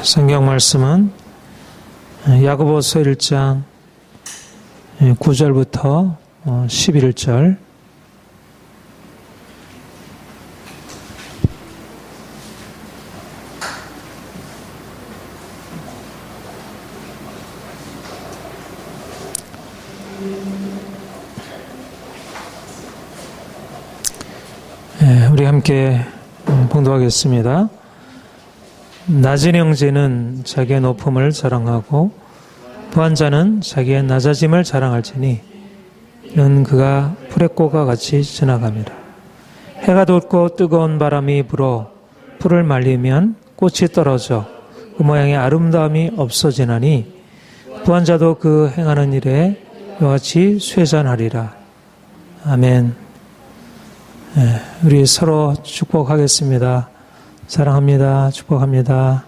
성경 말씀은 야고보서 1장 9절부터 11절, 우리 함께 봉독하겠습니다. 낮은 형제는 자기의 높음을 자랑하고 부한 자는 자기의 낮아짐을 자랑할지니 이는 그가 풀의 꽃과 같이 지나갑니다. 해가 돋고 뜨거운 바람이 불어 풀을 말리면 꽃이 떨어져 그 모양의 아름다움이 없어지나니 부한 자도 그 행하는 일에 이와 같이 쇠잔하리라. 아멘. 우리 서로 축복하겠습니다. 사랑합니다. 축복합니다.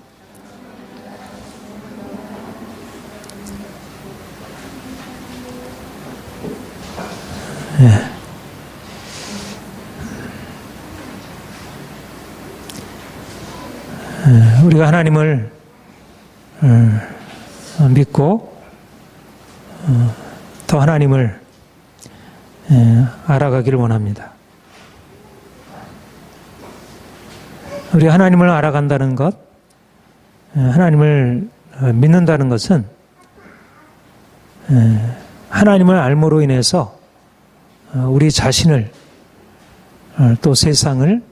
우리가 하나님을 믿고 더 하나님을 알아가기를 원합니다. 우리 하나님을 알아간다는 것, 하나님을 믿는다는 것은 하나님을 알므로 인해서 우리 자신을 또 세상을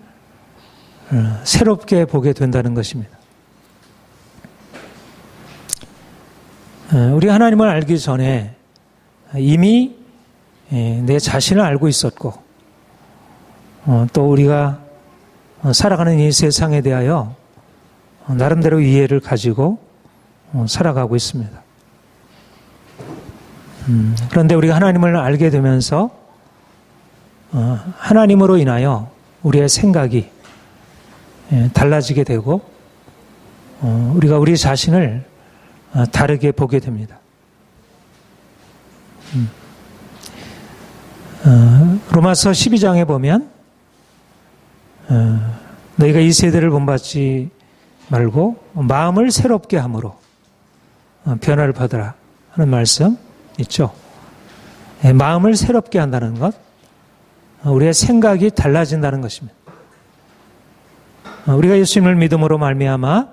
새롭게 보게 된다는 것입니다. 우리 하나님을 알기 전에 이미 내 자신을 알고 있었고 또 우리가 살아가는 이 세상에 대하여 나름대로 이해를 가지고 살아가고 있습니다. 그런데 우리가 하나님을 알게 되면서 하나님으로 인하여 우리의 생각이 달라지게 되고 우리가 우리 자신을 다르게 보게 됩니다. 로마서 12장에 보면 너희가 이 세대를 본받지 말고 마음을 새롭게 함으로 변화를 받으라 하는 말씀 있죠. 마음을 새롭게 한다는 것, 우리의 생각이 달라진다는 것입니다. 우리가 예수님을 믿음으로 말미암아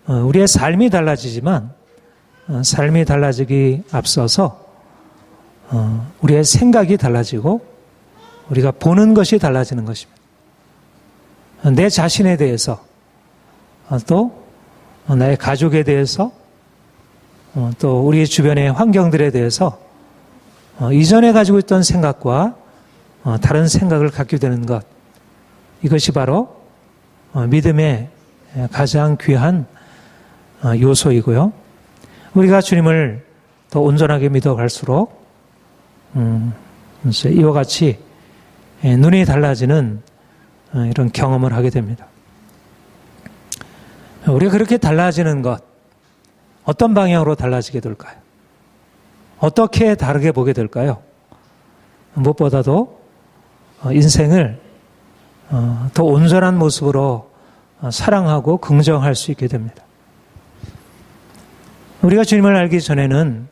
우리의 삶이 달라지지만 삶이 달라지기 앞서서 우리의 생각이 달라지고 우리가 보는 것이 달라지는 것입니다. 내 자신에 대해서 또 나의 가족에 대해서 또 우리 주변의 환경들에 대해서 이전에 가지고 있던 생각과 다른 생각을 갖게 되는 것, 이것이 바로 믿음의 가장 귀한 요소이고요. 우리가 주님을 더 온전하게 믿어갈수록 이와 같이 눈이 달라지는 이런 경험을 하게 됩니다. 우리가 그렇게 달라지는 것, 어떤 방향으로 달라지게 될까요? 어떻게 다르게 보게 될까요? 무엇보다도 인생을 더 온전한 모습으로 사랑하고 긍정할 수 있게 됩니다. 우리가 주님을 알기 전에는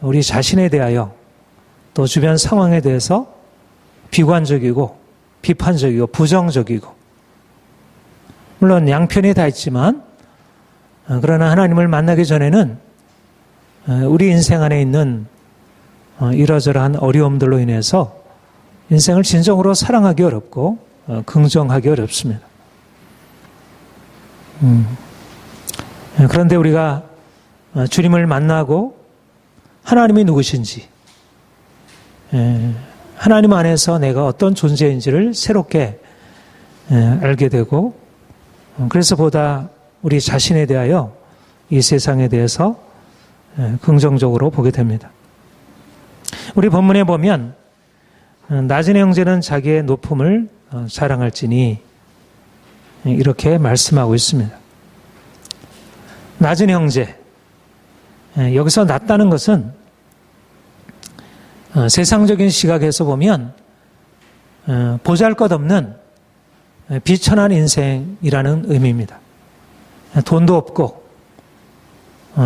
우리 자신에 대하여 또 주변 상황에 대해서 비관적이고 비판적이고 부정적이고, 물론 양편이 다 있지만 그러나 하나님을 만나기 전에는 우리 인생 안에 있는 이러저러한 어려움들로 인해서 인생을 진정으로 사랑하기 어렵고 긍정하기 어렵습니다. 그런데 우리가 주님을 만나고 하나님이 누구신지, 하나님 안에서 내가 어떤 존재인지를 새롭게 알게 되고, 그래서 보다 우리 자신에 대하여 이 세상에 대해서 긍정적으로 보게 됩니다. 우리 본문에 보면 낮은 형제는 자기의 높음을 자랑할지니 이렇게 말씀하고 있습니다. 낮은 형제, 여기서 낮다는 것은 세상적인 시각에서 보면 보잘것없는 비천한 인생이라는 의미입니다. 돈도 없고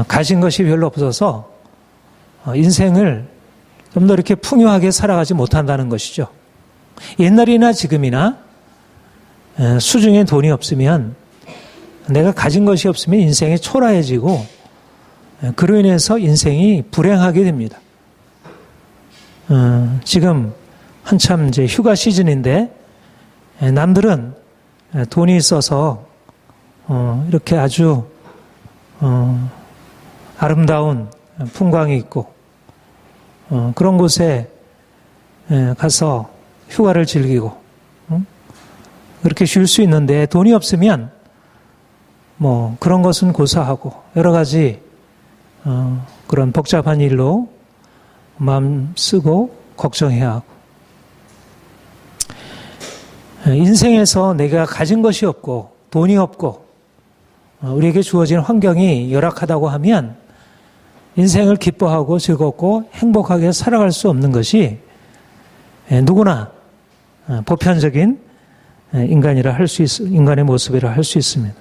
가진 것이 별로 없어서 인생을 좀 더 이렇게 풍요하게 살아가지 못한다는 것이죠. 옛날이나 지금이나 수중에 돈이 없으면, 내가 가진 것이 없으면 인생이 초라해지고 그로 인해서 인생이 불행하게 됩니다. 지금 한참 이제 휴가 시즌인데 남들은 돈이 있어서 이렇게 아주 아름다운 풍광이 있고 그런 곳에 가서 휴가를 즐기고 그렇게 쉴 수 있는데, 돈이 없으면 뭐 그런 것은 고사하고 여러 가지 그런 복잡한 일로 마음 쓰고 걱정해야 하고, 인생에서 내가 가진 것이 없고 돈이 없고 우리에게 주어진 환경이 열악하다고 하면 인생을 기뻐하고 즐겁고 행복하게 살아갈 수 없는 것이 누구나 보편적인 인간의 모습이라 할 수 있습니다.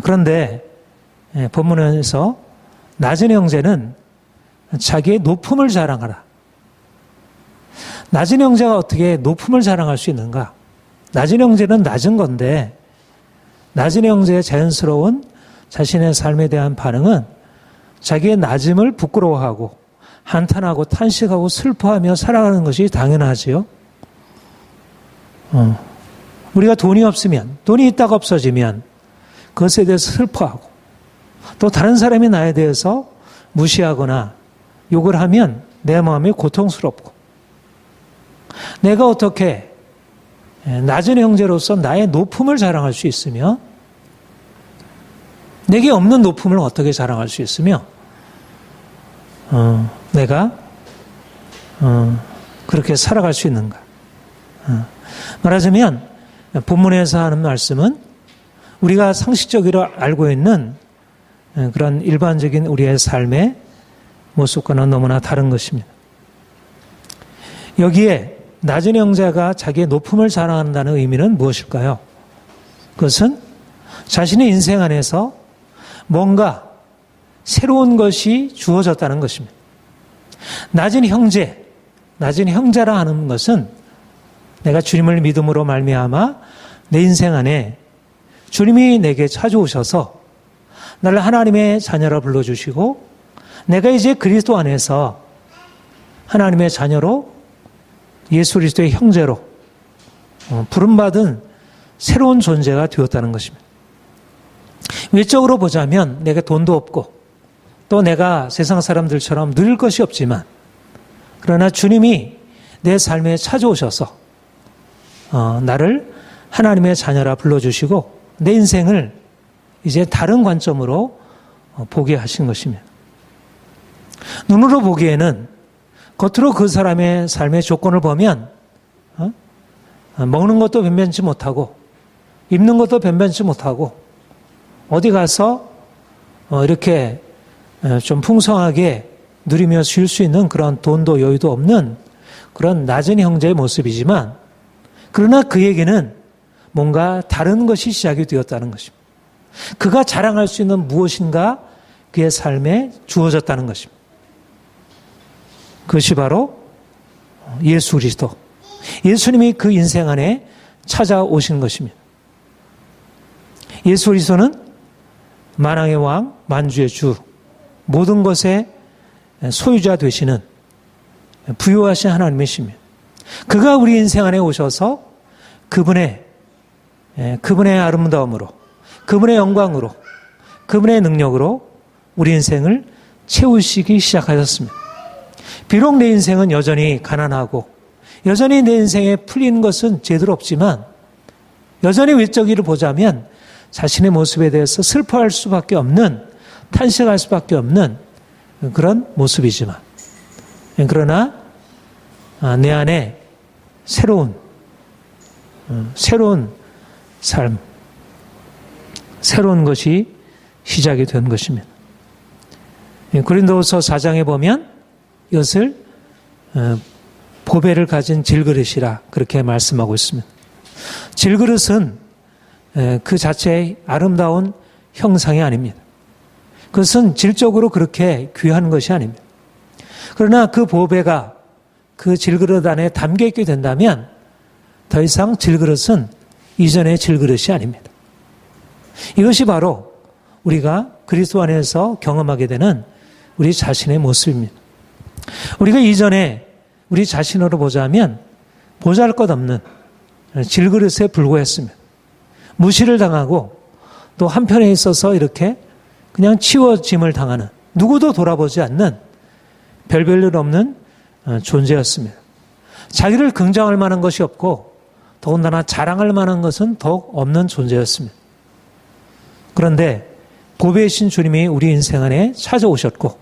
그런데 본문에서 낮은 형제는 자기의 높음을 자랑하라. 낮은 형제가 어떻게 높음을 자랑할 수 있는가? 낮은 형제는 낮은 건데, 낮은 형제의 자연스러운 자신의 삶에 대한 반응은 자기의 낮음을 부끄러워하고 한탄하고 탄식하고 슬퍼하며 살아가는 것이 당연하지요. 우리가 돈이 없으면, 돈이 있다가 없어지면 그것에 대해서 슬퍼하고, 또 다른 사람이 나에 대해서 무시하거나 욕을 하면 내 마음이 고통스럽고, 내가 어떻게 낮은 형제로서 나의 높음을 자랑할 수 있으며, 내게 없는 높음을 어떻게 자랑할 수 있으며, 내가 그렇게 살아갈 수 있는가? 말하자면 본문에서 하는 말씀은 우리가 상식적으로 알고 있는 그런 일반적인 우리의 삶의 모습과는 너무나 다른 것입니다. 여기에 낮은 형제가 자기의 높음을 자랑한다는 의미는 무엇일까요? 그것은 자신의 인생 안에서 뭔가 새로운 것이 주어졌다는 것입니다. 낮은 형제라 하는 것은 내가 주님을 믿음으로 말미암아 내 인생 안에 주님이 내게 찾아오셔서 나를 하나님의 자녀라 불러주시고, 내가 이제 그리스도 안에서 하나님의 자녀로, 예수 그리스도의 형제로 부름받은 새로운 존재가 되었다는 것입니다. 외적으로 보자면 내가 돈도 없고 또 내가 세상 사람들처럼 누릴 것이 없지만, 그러나 주님이 내 삶에 찾아오셔서 나를 하나님의 자녀라 불러주시고 내 인생을 이제 다른 관점으로 보게 하신 것입니다. 눈으로 보기에는, 겉으로 그 사람의 삶의 조건을 보면 먹는 것도 변변치 못하고 입는 것도 변변치 못하고 어디 가서 이렇게 좀 풍성하게 누리며 쉴 수 있는 그런 돈도 여유도 없는 그런 낮은 형제의 모습이지만, 그러나 그에게는 뭔가 다른 것이 시작이 되었다는 것입니다. 그가 자랑할 수 있는 무엇인가 그의 삶에 주어졌다는 것입니다. 그것이 바로 예수 그리스도, 예수님이 그 인생 안에 찾아오신 것입니다. 예수 그리스도는 만왕의 왕, 만주의 주, 모든 것의 소유자 되시는 부유하신 하나님이십니다. 그가 우리 인생 안에 오셔서 그분의 아름다움으로, 그분의 영광으로, 그분의 능력으로 우리 인생을 채우시기 시작하셨습니다. 비록 내 인생은 여전히 가난하고 여전히 내 인생에 풀리는 것은 제대로 없지만, 여전히 외적으로 보자면 자신의 모습에 대해서 슬퍼할 수밖에 없는, 탄식할 수밖에 없는 그런 모습이지만, 그러나 내 안에 새로운 삶, 새로운 것이 시작이 된 것입니다. 고린도후서 4장에 보면 이것을 보배를 가진 질그릇이라 그렇게 말씀하고 있습니다. 질그릇은 그 자체의 아름다운 형상이 아닙니다. 그것은 질적으로 그렇게 귀한 것이 아닙니다. 그러나 그 보배가 그 질그릇 안에 담겨 있게 된다면 더 이상 질그릇은 이전의 질그릇이 아닙니다. 이것이 바로 우리가 그리스도 안에서 경험하게 되는 우리 자신의 모습입니다. 우리가 이전에 우리 자신으로 보자면 보잘것없는 질그릇에 불과했습니다. 무시를 당하고 또 한편에 있어서 이렇게 그냥 치워짐을 당하는, 누구도 돌아보지 않는 별별 일 없는 존재였습니다. 자기를 긍정할 만한 것이 없고 더군다나 자랑할 만한 것은 더욱 없는 존재였습니다. 그런데 보배이신 주님이 우리 인생 안에 찾아오셨고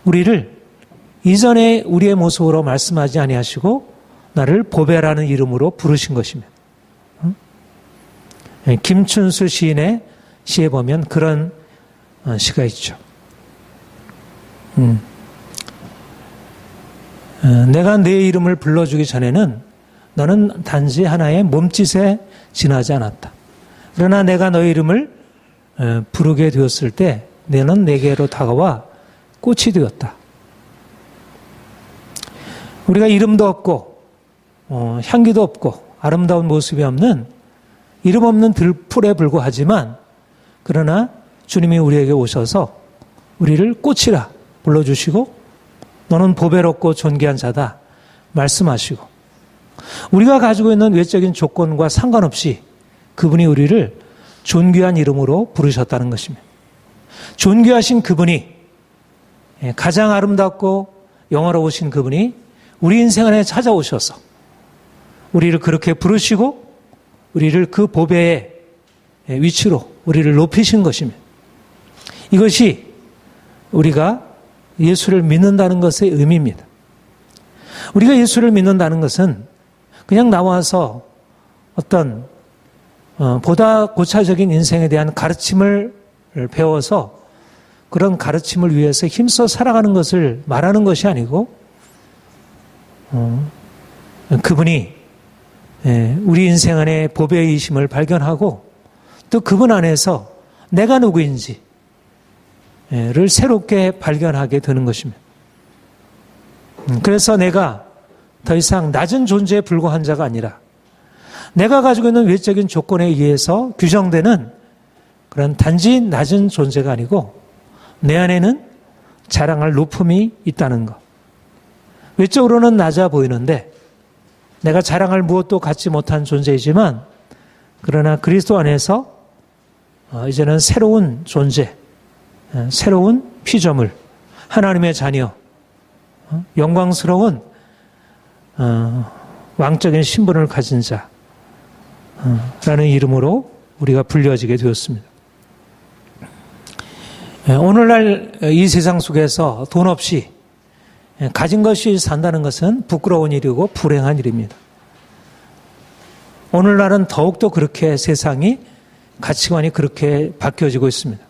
우리를 이전에 우리의 모습으로 말씀하지 아니하시고 나를 보배라는 이름으로 부르신 것입니다. 김춘수 시인의 시에 보면 그런 시가 있죠. 내가 내 이름을 불러주기 전에는 너는 단지 하나의 몸짓에 지나지 않았다. 그러나 내가 너의 이름을 부르게 되었을 때 너는 내게로 다가와 꽃이 되었다. 우리가 이름도 없고 향기도 없고 아름다운 모습이 없는 이름 없는 들풀에 불과하지만 그러나 주님이 우리에게 오셔서 우리를 꽃이라 불러주시고 너는 보배롭고 존귀한 자다 말씀하시고 우리가 가지고 있는 외적인 조건과 상관없이 그분이 우리를 존귀한 이름으로 부르셨다는 것입니다. 존귀하신 그분이 가장 아름답고 영화로우신 그분이 우리 인생 안에 찾아오셔서 우리를 그렇게 부르시고 우리를 그 보배의 위치로 우리를 높이신 것입니다. 이것이 우리가 예수를 믿는다는 것의 의미입니다. 우리가 예수를 믿는다는 것은 그냥 나와서 어떤 보다 고차적인 인생에 대한 가르침을 배워서 그런 가르침을 위해서 힘써 살아가는 것을 말하는 것이 아니고 그분이 우리 인생 안에 보배의 이심을 발견하고 또 그분 안에서 내가 누구인지를 새롭게 발견하게 되는 것입니다. 그래서 내가 더 이상 낮은 존재에 불과한 자가 아니라 내가 가지고 있는 외적인 조건에 의해서 규정되는 그런 단지 낮은 존재가 아니고 내 안에는 자랑할 높음이 있다는 것. 외적으로는 낮아 보이는데 내가 자랑할 무엇도 갖지 못한 존재이지만 그러나 그리스도 안에서 이제는 새로운 존재, 새로운 피조물, 하나님의 자녀, 영광스러운 왕적인 신분을 가진 자라는 이름으로 우리가 불려지게 되었습니다. 오늘날 이 세상 속에서 돈 없이 가진 것이 산다는 것은 부끄러운 일이고 불행한 일입니다. 오늘날은 더욱더 그렇게 세상이 가치관이 그렇게 바뀌어지고 있습니다.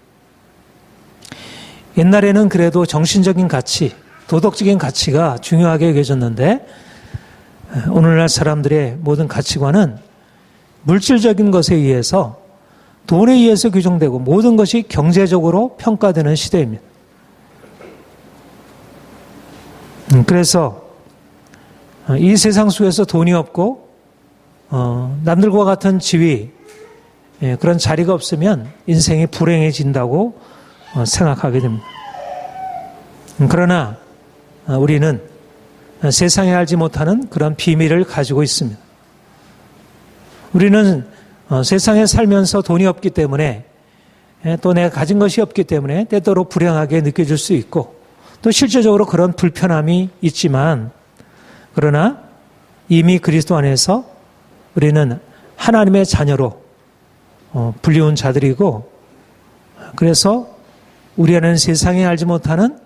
옛날에는 그래도 정신적인 가치, 도덕적인 가치가 중요하게 여겨졌는데 오늘날 사람들의 모든 가치관은 물질적인 것에 의해서 돈에 의해서 규정되고 모든 것이 경제적으로 평가되는 시대입니다. 그래서 이 세상 속에서 돈이 없고 남들과 같은 지위, 그런 자리가 없으면 인생이 불행해진다고 생각하게 됩니다. 그러나 우리는 세상에 알지 못하는 그런 비밀을 가지고 있습니다. 우리는 세상에 살면서 돈이 없기 때문에 또 내가 가진 것이 없기 때문에 때때로 불행하게 느껴질 수 있고 또 실제적으로 그런 불편함이 있지만 그러나 이미 그리스도 안에서 우리는 하나님의 자녀로 불리운 자들이고 그래서 우리 안에는 세상에 알지 못하는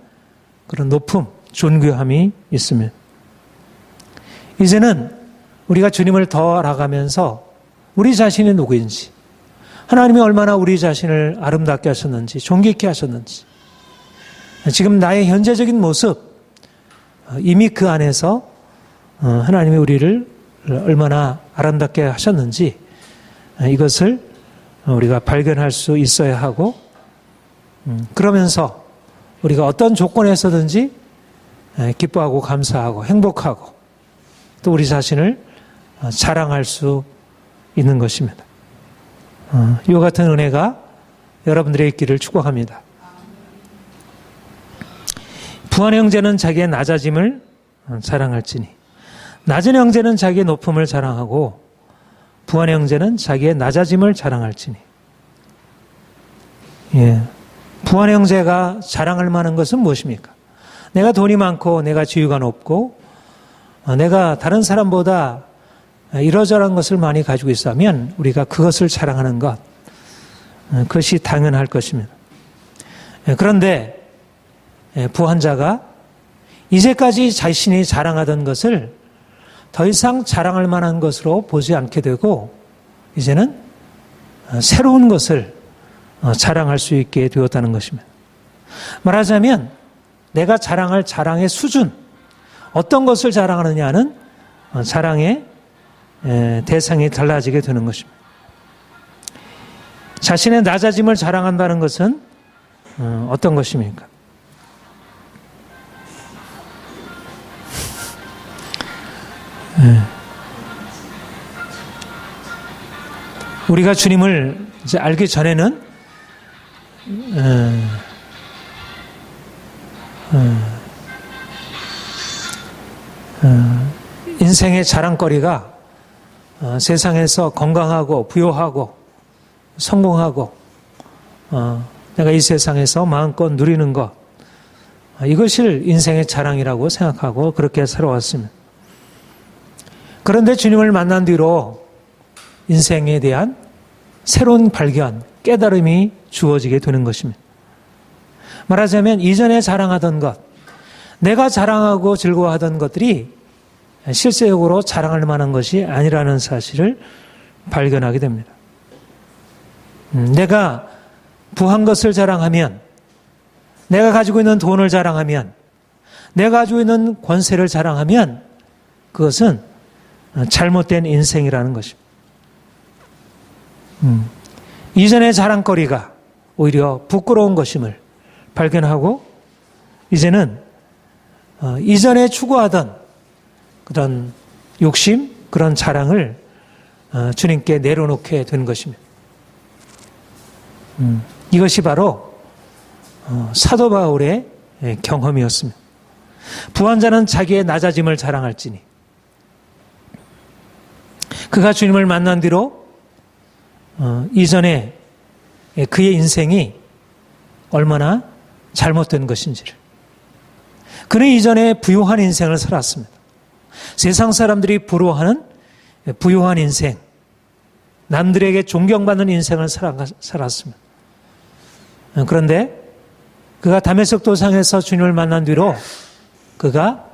그런 높음, 존귀함이 있습니다. 이제는 우리가 주님을 더 알아가면서 우리 자신이 누구인지 하나님이 얼마나 우리 자신을 아름답게 하셨는지 존귀 있게 하셨는지 지금 나의 현재적인 모습 이미 그 안에서 하나님이 우리를 얼마나 아름답게 하셨는지 이것을 우리가 발견할 수 있어야 하고, 그러면서 우리가 어떤 조건에서든지 기뻐하고 감사하고 행복하고 또 우리 자신을 자랑할 수 있는 것입니다. 이와 같은 은혜가 여러분들의 있기를 축복합니다. 부한 형제는 자기의 낮아짐을 자랑할지니 낮은 형제는 자기의 높음을 자랑하고 부한 형제는 자기의 낮아짐을 자랑할지니. 예. 부한 형제가 자랑할 만한 것은 무엇입니까? 내가 돈이 많고 내가 지위가 높고 내가 다른 사람보다 이러저러한 것을 많이 가지고 있으면 우리가 그것을 자랑하는 것, 그것이 당연할 것입니다. 그런데 부한 자가 이제까지 자신이 자랑하던 것을 더 이상 자랑할 만한 것으로 보지 않게 되고 이제는 새로운 것을 자랑할 수 있게 되었다는 것입니다. 말하자면 내가 자랑할 자랑의 수준, 어떤 것을 자랑하느냐는 자랑의 대상이 달라지게 되는 것입니다. 자신의 낮아짐을 자랑한다는 것은 어떤 것입니까? 우리가 주님을 이제 알기 전에는 인생의 자랑거리가 세상에서 건강하고 부유하고 성공하고 내가 이 세상에서 마음껏 누리는 것, 이것을 인생의 자랑이라고 생각하고 그렇게 살아왔습니다. 그런데 주님을 만난 뒤로 인생에 대한 새로운 발견, 깨달음이 주어지게 되는 것입니다. 말하자면 이전에 자랑하던 것, 내가 자랑하고 즐거워하던 것들이 실제적으로 자랑할 만한 것이 아니라는 사실을 발견하게 됩니다. 내가 부한 것을 자랑하면, 내가 가지고 있는 돈을 자랑하면, 내가 가지고 있는 권세를 자랑하면 그것은 잘못된 인생이라는 것입니다. 이전의 자랑거리가 오히려 부끄러운 것임을 발견하고 이제는 이전에 추구하던 그런 욕심, 그런 자랑을 주님께 내려놓게 된 것입니다. 이것이 바로 사도 바울의 경험이었습니다. 부한 자는 자기의 낮아짐을 자랑할지니 그가 주님을 만난 뒤로 이전에 그의 인생이 얼마나 잘못된 것인지를, 그는 이전에 부유한 인생을 살았습니다. 세상 사람들이 부러워하는 부유한 인생, 남들에게 존경받는 인생을 살았습니다. 그런데 그가 다메섹 도상에서 주님을 만난 뒤로 그가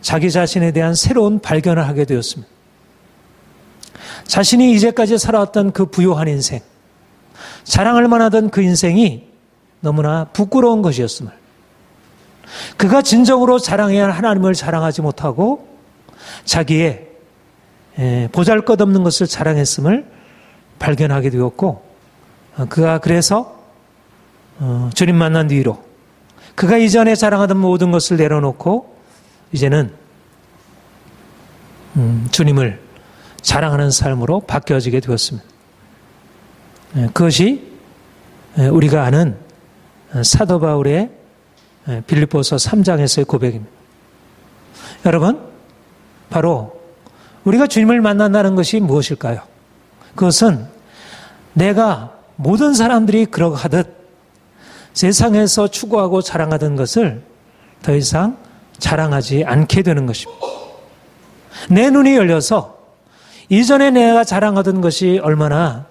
자기 자신에 대한 새로운 발견을 하게 되었습니다. 자신이 이제까지 살아왔던 그 부유한 인생, 자랑할 만하던 그 인생이 너무나 부끄러운 것이었음을, 그가 진정으로 자랑해야 할 하나님을 자랑하지 못하고 자기의 보잘것없는 것을 자랑했음을 발견하게 되었고, 그가 그래서 주님 만난 뒤로 그가 이전에 자랑하던 모든 것을 내려놓고 이제는 주님을 자랑하는 삶으로 바뀌어지게 되었습니다. 그것이 우리가 아는 사도 바울의 빌립보서 3장에서의 고백입니다. 여러분, 바로 우리가 주님을 만난다는 것이 무엇일까요? 그것은 내가 모든 사람들이 그러하듯 세상에서 추구하고 자랑하던 것을 더 이상 자랑하지 않게 되는 것입니다. 내 눈이 열려서 이전에 내가 자랑하던 것이 얼마나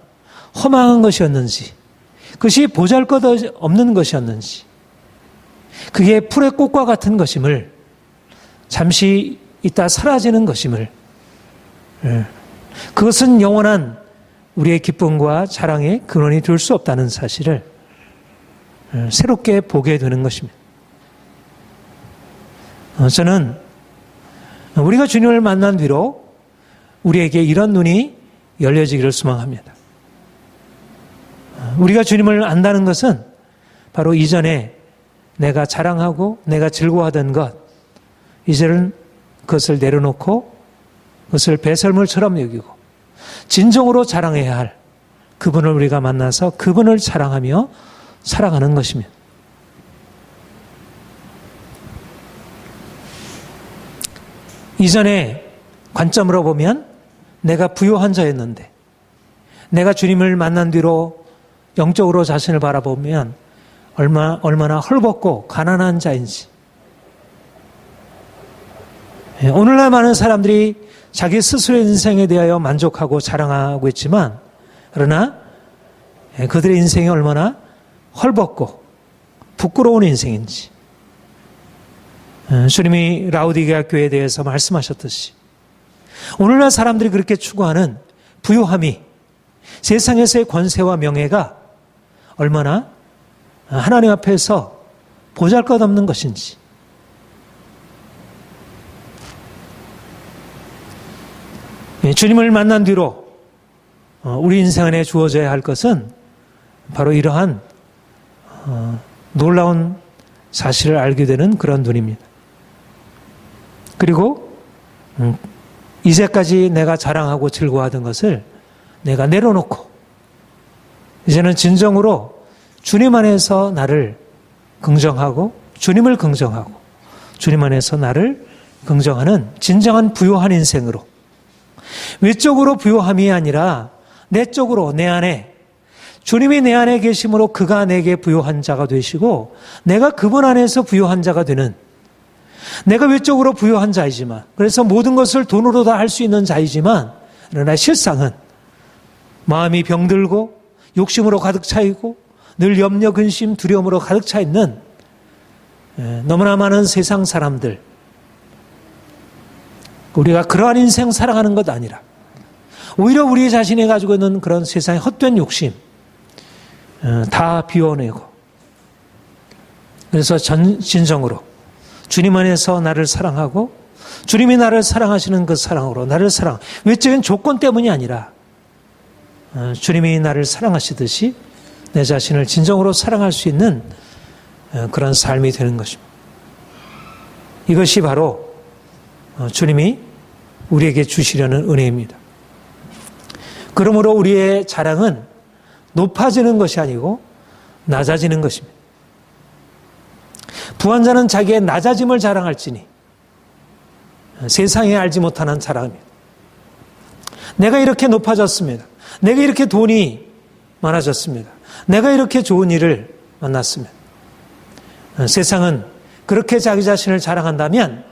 허망한 것이었는지, 그것이 보잘것없는 것이었는지, 그게 풀의 꽃과 같은 것임을, 잠시 있다 사라지는 것임을, 그것은 영원한 우리의 기쁨과 자랑의 근원이 될 수 없다는 사실을 새롭게 보게 되는 것입니다. 저는 우리가 주님을 만난 뒤로 우리에게 이런 눈이 열려지기를 소망합니다. 우리가 주님을 안다는 것은 바로 이전에 내가 자랑하고 내가 즐거워하던 것, 이제는 그것을 내려놓고 그것을 배설물처럼 여기고 진정으로 자랑해야 할 그분을 우리가 만나서 그분을 자랑하며 살아가는 것입니다. 이전에 관점으로 보면 내가 부유한 자였는데 내가 주님을 만난 뒤로 영적으로 자신을 바라보면 얼마나 헐벗고 가난한 자인지. 오늘날 많은 사람들이 자기 스스로의 인생에 대하여 만족하고 자랑하고 있지만 그러나 그들의 인생이 얼마나 헐벗고 부끄러운 인생인지 주님이 라오디게아 교회에 대해서 말씀하셨듯이 오늘날 사람들이 그렇게 추구하는 부유함이 세상에서의 권세와 명예가 얼마나 하나님 앞에서 보잘것없는 것인지. 주님을 만난 뒤로 우리 인생 안에 주어져야 할 것은 바로 이러한 놀라운 사실을 알게 되는 그런 눈입니다. 그리고 이제까지 내가 자랑하고 즐거워하던 것을 내가 내려놓고 이제는 진정으로 주님 안에서 나를 긍정하고 주님을 긍정하고 주님 안에서 나를 긍정하는 진정한 부유한 인생으로, 외적으로 부유함이 아니라 내적으로 내 안에 주님이 내 안에 계심으로 그가 내게 부유한 자가 되시고 내가 그분 안에서 부유한 자가 되는, 내가 외적으로 부유한 자이지만 그래서 모든 것을 돈으로 다 할 수 있는 자이지만 그러나 실상은 마음이 병들고 욕심으로 가득 차 있고 늘 염려, 근심, 두려움으로 가득 차 있는 너무나 많은 세상 사람들, 우리가 그러한 인생 살아가는 것 아니라 오히려 우리 자신이 가지고 있는 그런 세상의 헛된 욕심 다 비워내고 그래서 진정으로 주님 안에서 나를 사랑하고 주님이 나를 사랑하시는 그 사랑으로 나를 사랑, 외적인 조건 때문이 아니라 주님이 나를 사랑하시듯이 내 자신을 진정으로 사랑할 수 있는 그런 삶이 되는 것입니다. 이것이 바로 주님이 우리에게 주시려는 은혜입니다. 그러므로 우리의 자랑은 높아지는 것이 아니고 낮아지는 것입니다. 부한 자는 자기의 낮아짐을 자랑할지니 세상에 알지 못하는 자랑입니다. 내가 이렇게 높아졌습니다. 내가 이렇게 돈이 많아졌습니다. 내가 이렇게 좋은 일을 만났습니다. 세상은 그렇게 자기 자신을 자랑한다면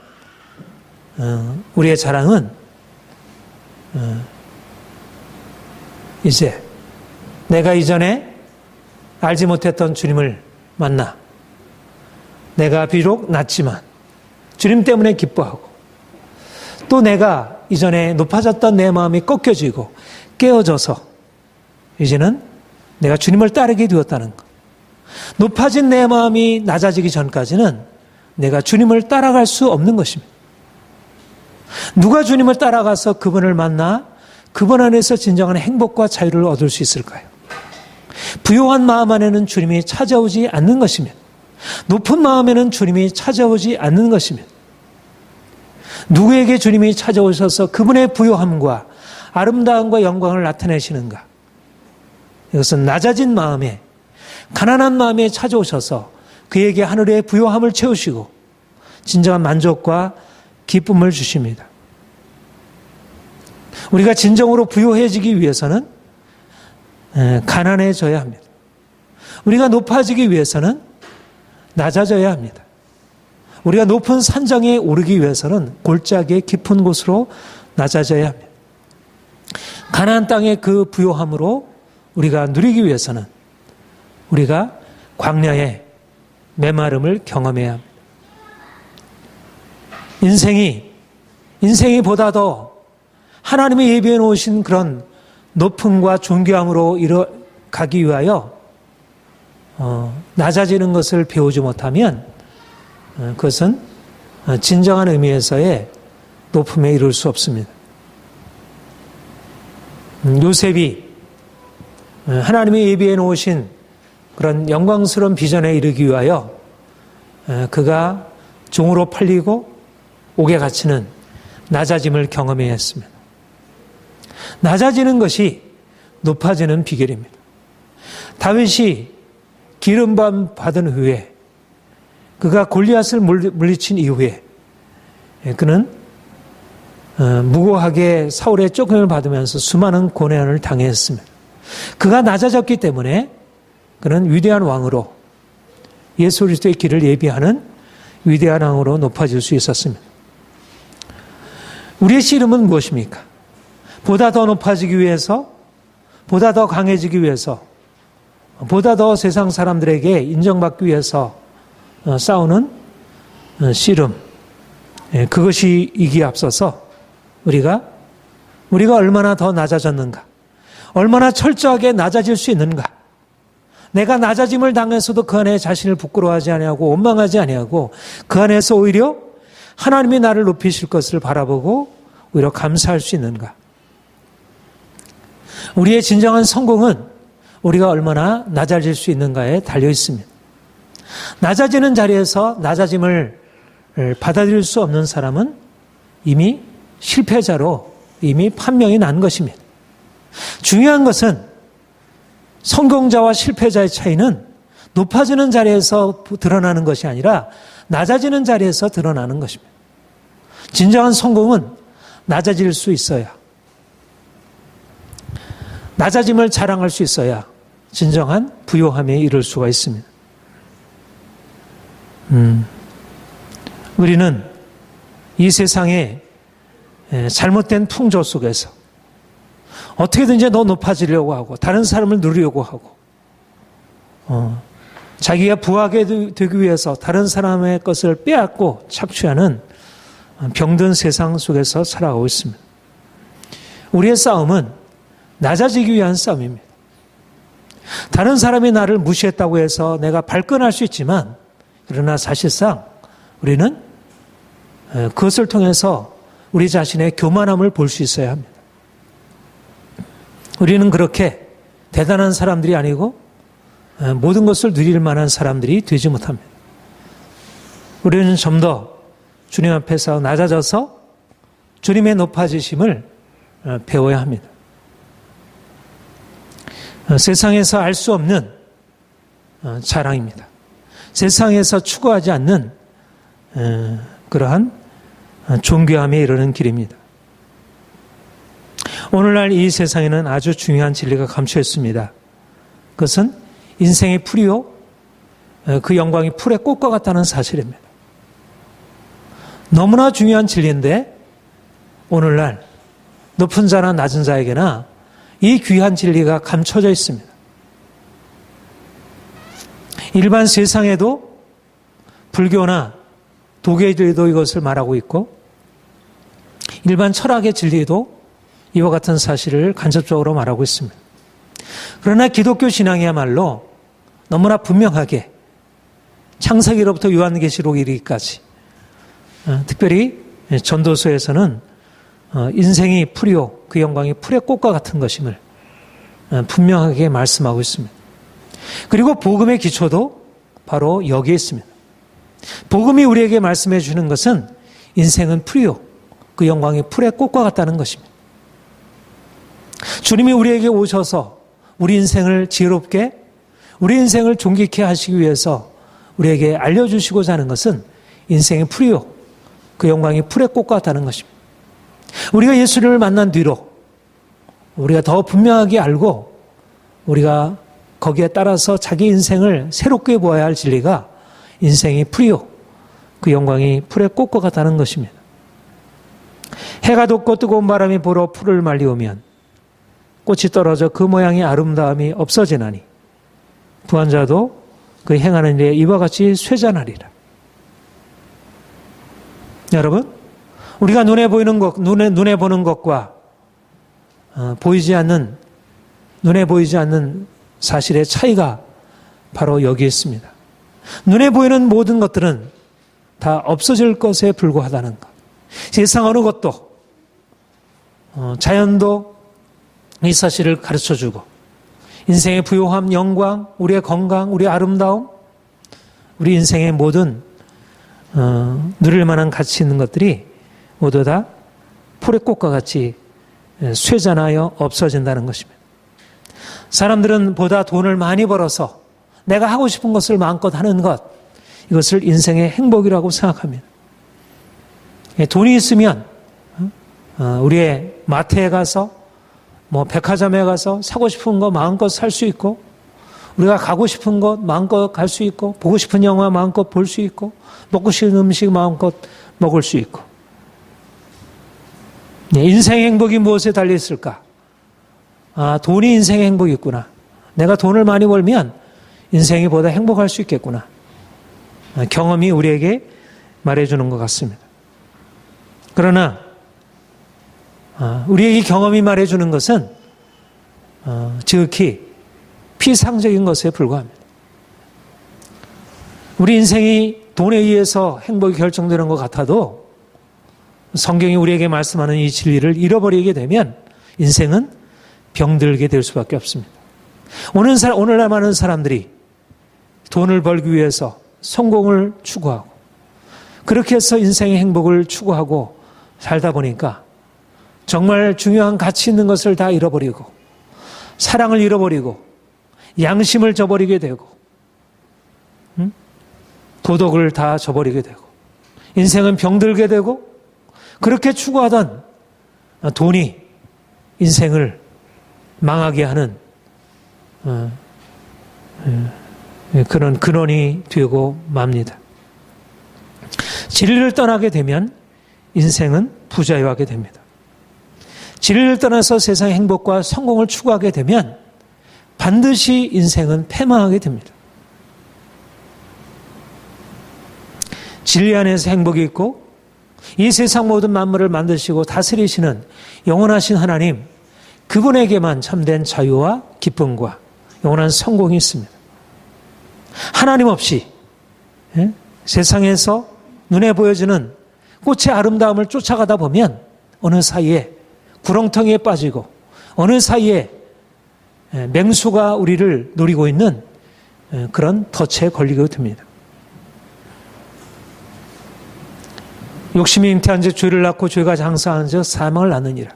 우리의 자랑은 이제 내가 이전에 알지 못했던 주님을 만나 내가 비록 낮지만 주님 때문에 기뻐하고 또 내가 이전에 높아졌던 내 마음이 꺾여지고 깨어져서 이제는 내가 주님을 따르게 되었다는 것. 높아진 내 마음이 낮아지기 전까지는 내가 주님을 따라갈 수 없는 것입니다. 누가 주님을 따라가서 그분을 만나 그분 안에서 진정한 행복과 자유를 얻을 수 있을까요? 부요한 마음 안에는 주님이 찾아오지 않는 것입니다. 높은 마음에는 주님이 찾아오지 않는 것입니다. 누구에게 주님이 찾아오셔서 그분의 부요함과 아름다움과 영광을 나타내시는가? 이것은 낮아진 마음에, 가난한 마음에 찾아오셔서 그에게 하늘의 부요함을 채우시고 진정한 만족과 기쁨을 주십니다. 우리가 진정으로 부요해지기 위해서는 가난해져야 합니다. 우리가 높아지기 위해서는 낮아져야 합니다. 우리가 높은 산정에 오르기 위해서는 골짜기의 깊은 곳으로 낮아져야 합니다. 가나안 땅의 그 부요함으로 우리가 누리기 위해서는 우리가 광야의 메마름을 경험해야 합니다. 인생이 보다 더 하나님이 예비해 놓으신 그런 높음과 존귀함으로 가기 위하여 낮아지는 것을 배우지 못하면 그것은 진정한 의미에서의 높음에 이룰 수 없습니다. 요셉이 하나님이 예비해 놓으신 그런 영광스러운 비전에 이르기 위하여 그가 종으로 팔리고 옥에 갇히는 낮아짐을 경험해야 했습니다. 낮아지는 것이 높아지는 비결입니다. 다윗이 기름밤 받은 후에 그가 골리앗을 물리친 이후에 그는 무고하게 사울의 쫓김을 받으면서 수많은 고난을 당했습니다. 그가 낮아졌기 때문에 그는 위대한 왕으로 예수 그리스도의 길을 예비하는 위대한 왕으로 높아질 수 있었습니다. 우리의 씨름은 무엇입니까? 보다 더 높아지기 위해서, 보다 더 강해지기 위해서, 보다 더 세상 사람들에게 인정받기 위해서 싸우는 씨름. 그것이 이기에 앞서서 우리가 얼마나 더 낮아졌는가, 얼마나 철저하게 낮아질 수 있는가. 내가 낮아짐을 당해서도 그 안에 자신을 부끄러워하지 아니하고 원망하지 아니하고 그 안에서 오히려 하나님이 나를 높이실 것을 바라보고 오히려 감사할 수 있는가. 우리의 진정한 성공은 우리가 얼마나 낮아질 수 있는가에 달려 있습니다. 낮아지는 자리에서 낮아짐을 받아들일 수 없는 사람은 이미 실패자로 이미 판명이 난 것입니다. 중요한 것은 성공자와 실패자의 차이는 높아지는 자리에서 드러나는 것이 아니라 낮아지는 자리에서 드러나는 것입니다. 진정한 성공은 낮아질 수 있어야, 낮아짐을 자랑할 수 있어야 진정한 부요함에 이를 수가 있습니다. 우리는 이 세상의 잘못된 풍조 속에서 어떻게든지 더 높아지려고 하고 다른 사람을 누리려고 하고 자기가 부하게 되기 위해서 다른 사람의 것을 빼앗고 착취하는 병든 세상 속에서 살아가고 있습니다. 우리의 싸움은 낮아지기 위한 싸움입니다. 다른 사람이 나를 무시했다고 해서 내가 발끈할 수 있지만 그러나 사실상 우리는 그것을 통해서 우리 자신의 교만함을 볼 수 있어야 합니다. 우리는 그렇게 대단한 사람들이 아니고 모든 것을 누릴 만한 사람들이 되지 못합니다. 우리는 좀 더 주님 앞에서 낮아져서 주님의 높아지심을 배워야 합니다. 세상에서 알 수 없는 자랑입니다. 세상에서 추구하지 않는 그러한 존귀함에 이르는 길입니다. 오늘날 이 세상에는 아주 중요한 진리가 감춰 있습니다. 그것은 인생의 풀이요, 그 영광이 풀의 꽃과 같다는 사실입니다. 너무나 중요한 진리인데 오늘날 높은 자나 낮은 자에게나 이 귀한 진리가 감춰져 있습니다. 일반 세상에도 불교나 도계들도 이것을 말하고 있고 일반 철학의 진리도 이와 같은 사실을 간접적으로 말하고 있습니다. 그러나 기독교 신앙이야말로 너무나 분명하게 창세기로부터 요한계시록 이르기까지 특별히 전도서에서는 인생이 풀이요 그 영광이 풀의 꽃과 같은 것임을 분명하게 말씀하고 있습니다. 그리고 복음의 기초도 바로 여기에 있습니다. 복음이 우리에게 말씀해 주는 것은 인생은 풀이요 그 영광이 풀의 꽃과 같다는 것입니다. 주님이 우리에게 오셔서 우리 인생을 지혜롭게 우리 인생을 존귀케 하시기 위해서 우리에게 알려주시고자 하는 것은 인생의 풀이요 그 영광이 풀의 꽃과 같다는 것입니다. 우리가 예수님을 만난 뒤로 우리가 더 분명하게 알고 우리가 거기에 따라서 자기 인생을 새롭게 보아야 할 진리가 인생이 풀이요 그 영광이 풀의 꽃과 같다는 것입니다. 해가 돋고 뜨거운 바람이 불어 풀을 말리오면 꽃이 떨어져 그 모양의 아름다움이 없어지나니 부한 자도 그 행하는 일에 이와 같이 쇠잔하리라. 여러분, 우리가 눈에 보이는 것, 눈에 보는 것과 눈에 보이지 않는 사실의 차이가 바로 여기에 있습니다. 눈에 보이는 모든 것들은 다 없어질 것에 불과하다는 것. 세상 어느 것도 자연도 이 사실을 가르쳐주고 인생의 부요함, 영광, 우리의 건강, 우리의 아름다움, 우리 인생의 모든 누릴 만한 가치 있는 것들이 모두 다 풀의 꽃과 같이 쇠잔하여 없어진다는 것입니다. 사람들은 보다 돈을 많이 벌어서 내가 하고 싶은 것을 마음껏 하는 것, 이것을 인생의 행복이라고 생각합니다. 돈이 있으면 우리의 마트에 가서 백화점에 가서 사고 싶은 거 마음껏 살 수 있고, 우리가 가고 싶은 곳 마음껏 갈 수 있고, 보고 싶은 영화 마음껏 볼 수 있고, 먹고 싶은 음식 마음껏 먹을 수 있고. 인생의 행복이 무엇에 달려 있을까? 돈이 인생의 행복이 있구나. 내가 돈을 많이 벌면 인생이 보다 행복할 수 있겠구나. 경험이 우리에게 말해주는 것 같습니다. 그러나 우리의 이 경험이 말해주는 것은 지극히 피상적인 것에 불과합니다. 우리 인생이 돈에 의해서 행복이 결정되는 것 같아도 성경이 우리에게 말씀하는 이 진리를 잃어버리게 되면 인생은 병들게 될 수밖에 없습니다. 오늘날 많은 사람들이 돈을 벌기 위해서 성공을 추구하고, 그렇게 해서 인생의 행복을 추구하고 살다 보니까 정말 중요한 가치 있는 것을 다 잃어버리고, 사랑을 잃어버리고, 양심을 저버리게 되고, 도덕을 다 저버리게 되고, 인생은 병들게 되고, 그렇게 추구하던 돈이 인생을 망하게 하는 그런 근원이 되고 맙니다. 진리를 떠나게 되면 인생은 부자유하게 됩니다. 진리를 떠나서 세상의 행복과 성공을 추구하게 되면 반드시 인생은 패망하게 됩니다. 진리 안에서 행복이 있고, 이 세상 모든 만물을 만드시고 다스리시는 영원하신 하나님, 그분에게만 참된 자유와 기쁨과 영원한 성공이 있습니다. 하나님 없이 세상에서 눈에 보여지는 꽃의 아름다움을 쫓아가다 보면 어느 사이에 구렁텅이에 빠지고, 어느 사이에 맹수가 우리를 노리고 있는 그런 덫에 걸리게 됩니다. 욕심이 잉태한 즉 죄를 낳고 죄가 장사한 즉 사망을 낳느니라.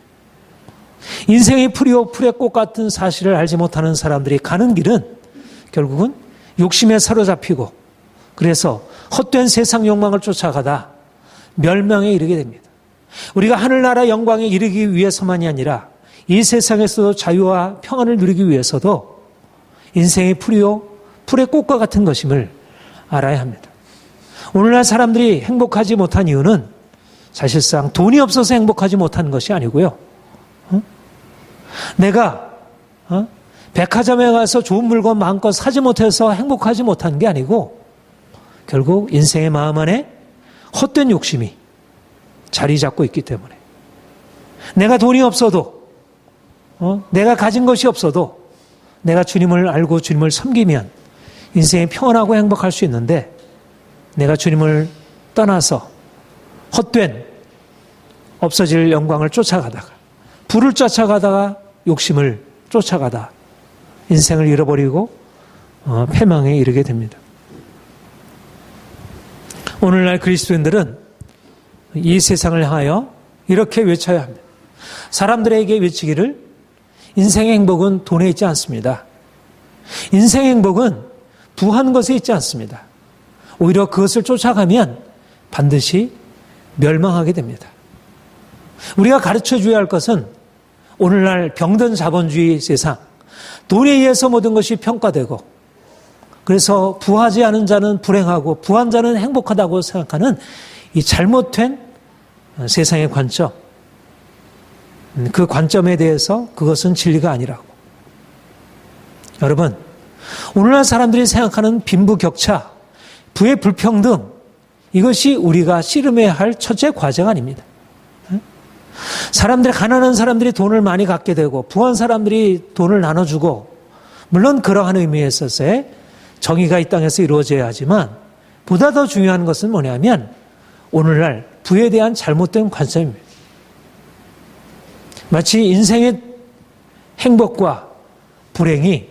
인생의 풀이요 풀의 꽃 같은 사실을 알지 못하는 사람들이 가는 길은 결국은 욕심에 사로잡히고, 그래서 헛된 세상 욕망을 쫓아가다 멸망에 이르게 됩니다. 우리가 하늘나라 영광에 이르기 위해서만이 아니라 이 세상에서도 자유와 평안을 누리기 위해서도 인생의 풀이요 풀의 꽃과 같은 것임을 알아야 합니다. 오늘날 사람들이 행복하지 못한 이유는 사실상 돈이 없어서 행복하지 못한 것이 아니고요. 내가 백화점에 가서 좋은 물건 마음껏 사지 못해서 행복하지 못한 게 아니고, 결국 인생의 마음 안에 헛된 욕심이 자리 잡고 있기 때문에, 내가 돈이 없어도, 내가 가진 것이 없어도 내가 주님을 알고 주님을 섬기면 인생이 평안하고 행복할 수 있는데, 내가 주님을 떠나서 헛된 없어질 영광을 쫓아가다가, 부를 쫓아가다가 욕심을 쫓아가다 인생을 잃어버리고 패망에 이르게 됩니다. 오늘날 그리스도인들은 이 세상을 향하여 이렇게 외쳐야 합니다. 사람들에게 외치기를, 인생의 행복은 돈에 있지 않습니다. 인생의 행복은 부한 것에 있지 않습니다. 오히려 그것을 쫓아가면 반드시 멸망하게 됩니다. 우리가 가르쳐줘야 할 것은, 오늘날 병든 자본주의 세상, 돈에 의해서 모든 것이 평가되고, 그래서 부하지 않은 자는 불행하고 부한 자는 행복하다고 생각하는 이 잘못된 세상의 관점, 그 관점에 대해서 그것은 진리가 아니라고. 여러분, 오늘날 사람들이 생각하는 빈부격차, 부의 불평등, 이것이 우리가 씨름해야 할 첫째 과제가 아닙니다. 사람들이, 가난한 사람들이 돈을 많이 갖게 되고 부한 사람들이 돈을 나눠주고, 물론 그러한 의미에 있어서의 정의가 이 땅에서 이루어져야 하지만, 보다 더 중요한 것은 뭐냐면 오늘날 부에 대한 잘못된 관점입니다. 마치 인생의 행복과 불행이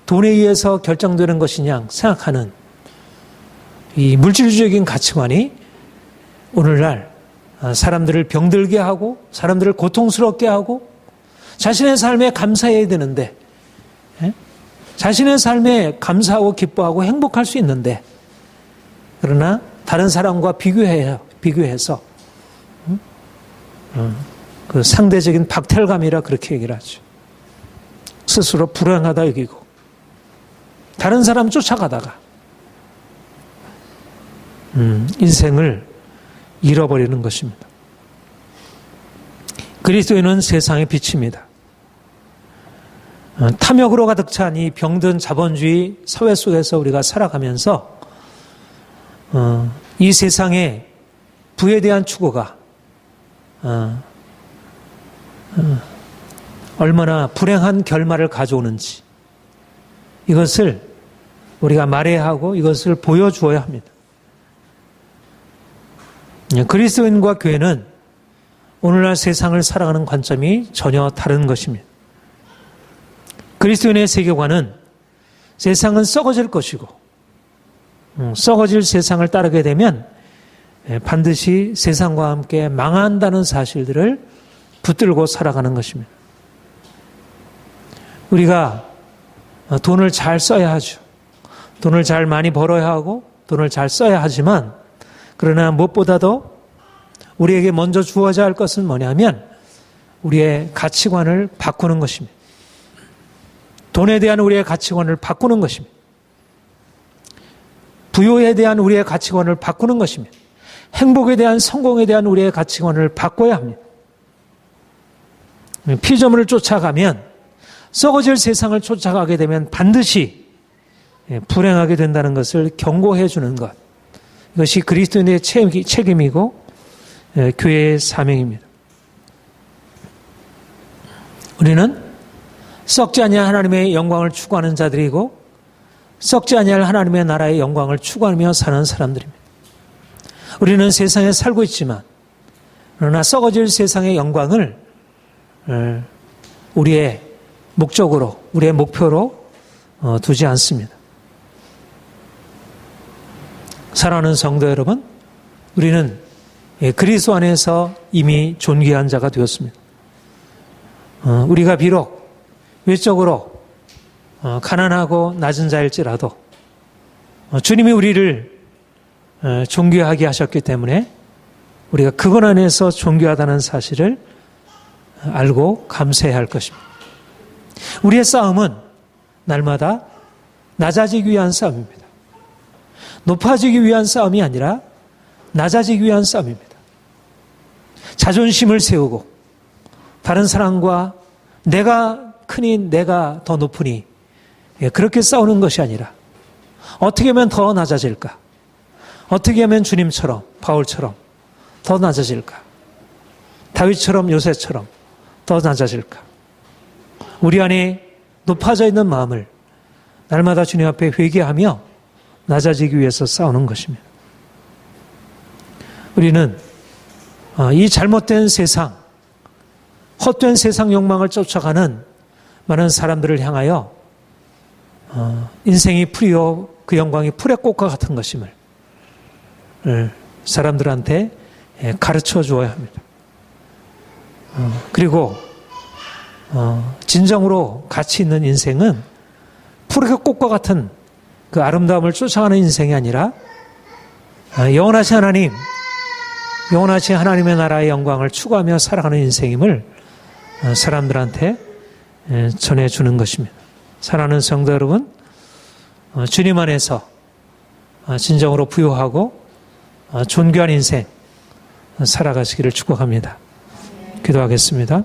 돈에 의해서 결정되는 것이냐 생각하는 이 물질주의적인 가치관이 오늘날 사람들을 병들게 하고 사람들을 고통스럽게 하고 자신의 삶에 감사해야 되는데 자신의 삶에 감사하고 기뻐하고 행복할 수 있는데 그러나 다른 사람과 비교해서 그 상대적인 박탈감이라 그렇게 얘기를 하죠. 스스로 불행하다 여기고 다른 사람 쫓아가다가 인생을 잃어버리는 것입니다. 그리스도인은 세상의 빛입니다. 탐욕으로 가득 찬 이 병든 자본주의 사회 속에서 우리가 살아가면서 이 세상의 부에 대한 추구가 얼마나 불행한 결말을 가져오는지 이것을 우리가 말해야 하고 이것을 보여주어야 합니다. 그리스도인과 교회는 오늘날 세상을 살아가는 관점이 전혀 다른 것입니다. 그리스도인의 세계관은 세상은 썩어질 것이고 썩어질 세상을 따르게 되면 반드시 세상과 함께 망한다는 사실들을 붙들고 살아가는 것입니다. 우리가 돈을 잘 써야 하죠. 돈을 잘 많이 벌어야 하고 돈을 잘 써야 하지만 그러나 무엇보다도 우리에게 먼저 주어져야 할 것은 뭐냐면 우리의 가치관을 바꾸는 것입니다. 돈에 대한 우리의 가치관을 바꾸는 것입니다. 부요에 대한 우리의 가치관을 바꾸는 것입니다. 행복에 대한 성공에 대한 우리의 가치관을 바꿔야 합니다. 피조물을 쫓아가면 썩어질 세상을 쫓아가게 되면 반드시 불행하게 된다는 것을 경고해 주는 것. 이것이 그리스도인의 책임이고 교회의 사명입니다. 우리는 썩지 아니할 하나님의 영광을 추구하는 자들이고 썩지 아니할 하나님의 나라의 영광을 추구하며 사는 사람들입니다. 우리는 세상에 살고 있지만 그러나 썩어질 세상의 영광을 우리의 목적으로 우리의 목표로 두지 않습니다. 사랑하는 성도 여러분, 우리는 그리스도 안에서 이미 존귀한 자가 되었습니다. 우리가 비록 외적으로 가난하고 낮은 자일지라도 주님이 우리를 존귀하게 하셨기 때문에 우리가 그분 안에서 존귀하다는 사실을 알고 감사해야 할 것입니다. 우리의 싸움은 날마다 낮아지기 위한 싸움입니다. 높아지기 위한 싸움이 아니라 낮아지기 위한 싸움입니다. 자존심을 세우고 다른 사람과 내가 크니 내가 더 높으니 그렇게 싸우는 것이 아니라 어떻게 하면 더 낮아질까? 어떻게 하면 주님처럼 바울처럼 더 낮아질까? 다윗처럼 요새처럼 더 낮아질까? 우리 안에 높아져 있는 마음을 날마다 주님 앞에 회개하며 낮아지기 위해서 싸우는 것입니다. 우리는 이 잘못된 세상, 헛된 세상 욕망을 쫓아가는 많은 사람들을 향하여 인생이 풀이요 그 영광이 풀의 꽃과 같은 것임을 사람들한테 가르쳐 주어야 합니다. 그리고 진정으로 가치 있는 인생은 풀의 꽃과 같은 그 아름다움을 쫓아가는 인생이 아니라 영원하신 하나님, 영원하신 하나님의 나라의 영광을 추구하며 살아가는 인생임을 사람들한테 전해주는 것입니다. 사랑하는 성도 여러분, 주님 안에서 진정으로 부요하고 존귀한 인생 살아가시기를 축복합니다. 기도하겠습니다.